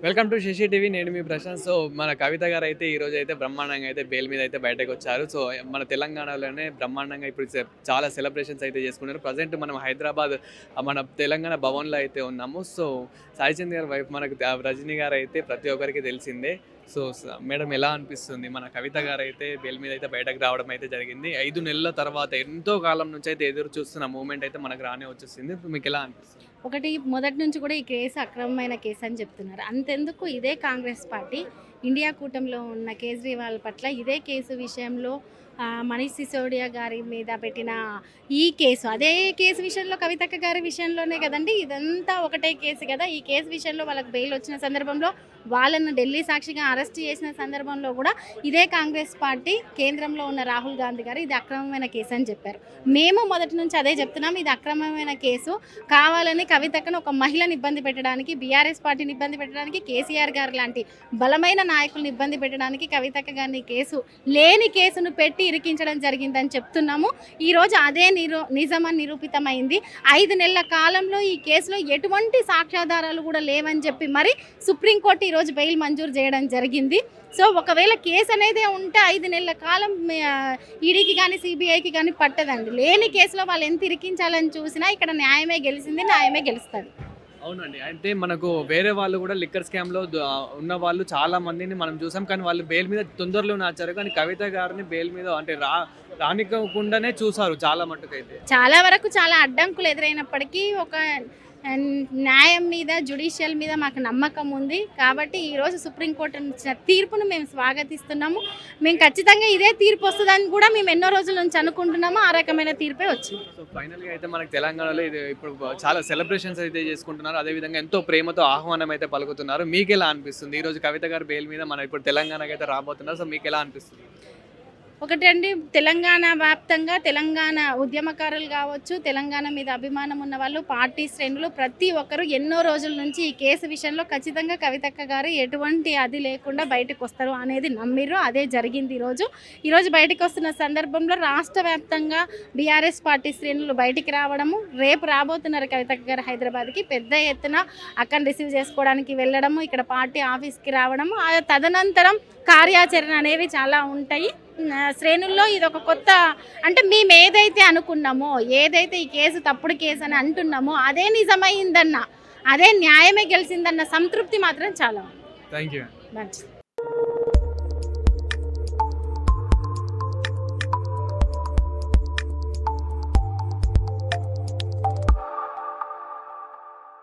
Welcome to Shashi TV. నేను మీ Prashanth. So మన కవిత గారు అయితే ఈ రోజు అయితే బ్రహ్మాండంగా అయితే బెయిల్ మీద అయితే బయటకు వచ్చారు. సో మన తెలంగాణలోనే బ్రహ్మాండంగా ఇప్పుడు చాలా సెలబ్రేషన్స్ అయితే చేసుకున్నారు. ప్రజెంట్ మనం హైదరాబాద్ మన తెలంగాణ భవన్లో అయితే ఉన్నాము. సో సాయి చంద్ గారి వైఫ్ మనకు రజనీ గారు అయితే ప్రతి ఒక్కరికి తెలిసిందే. సో మేడం ఎలా అనిపిస్తుంది? మన కవిత గారు అయితే బెయిల్ మీద అయితే బయటకు రావడం అయితే జరిగింది. 5 నెలల తర్వాత ఎంతో కాలం నుంచి అయితే ఎదురు చూస్తున్న మూమెంట్ అయితే మనకు రానే వచ్చేసింది. మీకు ఎలా అనిపిస్తుంది? ఒకటి మొదటి నుంచి కూడా ఈ కేసు అక్రమమైన కేసు అని చెప్తున్నారు. అంతెందుకు ఇదే కాంగ్రెస్ పార్టీ ఇండియా కూటమిలో ఉన్న కేజ్రీవాల్ పట్ల ఇదే కేసు విషయంలో మనీష్ సిసోడియా గారి మీద పెట్టిన ఈ కేసు అదే కేసు విషయంలో కవితక్క గారి విషయంలోనే కదండి, ఇదంతా ఒకటే కేసు కదా. ఈ కేసు విషయంలో వాళ్ళకి బెయిల్ వచ్చిన సందర్భంలో వాళ్ళను ఢిల్లీ సాక్షిగా అరెస్ట్ చేసిన సందర్భంలో కూడా ఇదే కాంగ్రెస్ పార్టీ కేంద్రంలో ఉన్న రాహుల్ గాంధీ గారు ఇది అక్రమమైన కేసు అని చెప్పారు. మేము మొదటి నుంచి అదే చెప్తున్నాం, ఇది అక్రమమైన కేసు. కావాలని కవితక్కను ఒక మహిళను ఇబ్బంది పెట్టడానికి, బీఆర్ఎస్ పార్టీని ఇబ్బంది పెట్టడానికి, కేసీఆర్ గారు లాంటి బలమైన నాయకులను ఇబ్బంది పెట్టడానికి కవితక్క గారిని లేని కేసును పెట్టి ఇరికించడం జరిగిందని చెప్తున్నాము. ఈరోజు అదే నిజమని నిరూపితమైంది. 5 నెలల కాలంలో ఈ కేసులో ఎటువంటి సాక్ష్యాధారాలు కూడా లేవని చెప్పి మరి సుప్రీంకోర్టు ఈరోజు బెయిల్ మంజూరు చేయడం జరిగింది. సో ఒకవేళ కేసు అనేది ఉంటే 5 నెలల కాలం ఈడీకి కానీ సిబిఐకి కానీ పట్టదండి. లేని కేసులో వాళ్ళు ఎంత ఇరికించాలని చూసినా ఇక్కడ న్యాయమే గెలిచింది, న్యాయమే గెలుస్తుంది. అవునండి. అంటే మనకు వేరే వాళ్ళు కూడా లిక్కర్ స్కామ్లో ఉన్న వాళ్ళు చాలా మందిని మనం చూసాం. కానీ వాళ్ళు బెయిల్ మీద తొందరలోనే వచ్చారు. కానీ కవిత గారిని బెయిల్ మీద అంటే రానివ్వకుండానే చూసారు చాలా మట్టుకైతే. చాలా వరకు చాలా అడ్డంకులు ఎదురైనప్పటికీ ఒక న్యాయం మీద, జ్యుడిషియల్ మీద మాకు నమ్మకం ఉంది. కాబట్టి ఈరోజు సుప్రీంకోర్టు ఇచ్చిన తీర్పును మేము స్వాగతిస్తున్నాము. మేము ఖచ్చితంగా ఇదే తీర్పు వస్తుందని కూడా మేము ఎన్నో రోజుల నుంచి అనుకుంటున్నాము. ఆ రకమైన తీర్పే వచ్చింది. సో ఫైనల్గా అయితే మనకు తెలంగాణలో ఇది ఇప్పుడు చాలా సెలబ్రేషన్స్ అయితే చేసుకుంటున్నారు. అదేవిధంగా ఎంతో ప్రేమతో ఆహ్వానం అయితే పలుకుతున్నారు. మీకు ఎలా అనిపిస్తుంది? ఈరోజు కవిత గారు బెయిల్ మీద మనం ఇప్పుడు తెలంగాణకి అయితే రాబోతున్నారు. సో మీకు ఎలా అనిపిస్తుంది? ఒకటండి, తెలంగాణ వ్యాప్తంగా తెలంగాణ ఉద్యమకారులు కావచ్చు, తెలంగాణ మీద అభిమానం ఉన్న వాళ్ళు, పార్టీ శ్రేణులు ప్రతి ఒక్కరు ఎన్నో రోజుల నుంచి ఈ కేసు విషయంలో ఖచ్చితంగా కవితక్క గారు ఎటువంటి అది లేకుండా బయటకు వస్తారు అనేది నమ్మిర్రు. అదే జరిగింది. ఈరోజు బయటకు వస్తున్న సందర్భంలో రాష్ట్ర వ్యాప్తంగా బీఆర్ఎస్ పార్టీ శ్రేణులు బయటికి రావడము, రేపు రాబోతున్నారు కవితక్క గారు హైదరాబాద్కి. పెద్ద ఎత్తున అక్కడ రిసీవ్ చేసుకోవడానికి వెళ్ళడము, ఇక్కడ పార్టీ ఆఫీస్కి రావడము, తదనంతరం కార్యాచరణ అనేవి చాలా ఉంటాయి శ్రేణుల్లో. ఇది ఒక కొత్త, అంటే మేము ఏదైతే అనుకున్నామో, ఏదైతే ఈ కేసు తప్పుడు కేసు అని అంటున్నామో అదే నిజమైందన్న, అదే న్యాయమే గెలిచిందన్న సంతృప్తి మాత్రం చాలా. Thank you.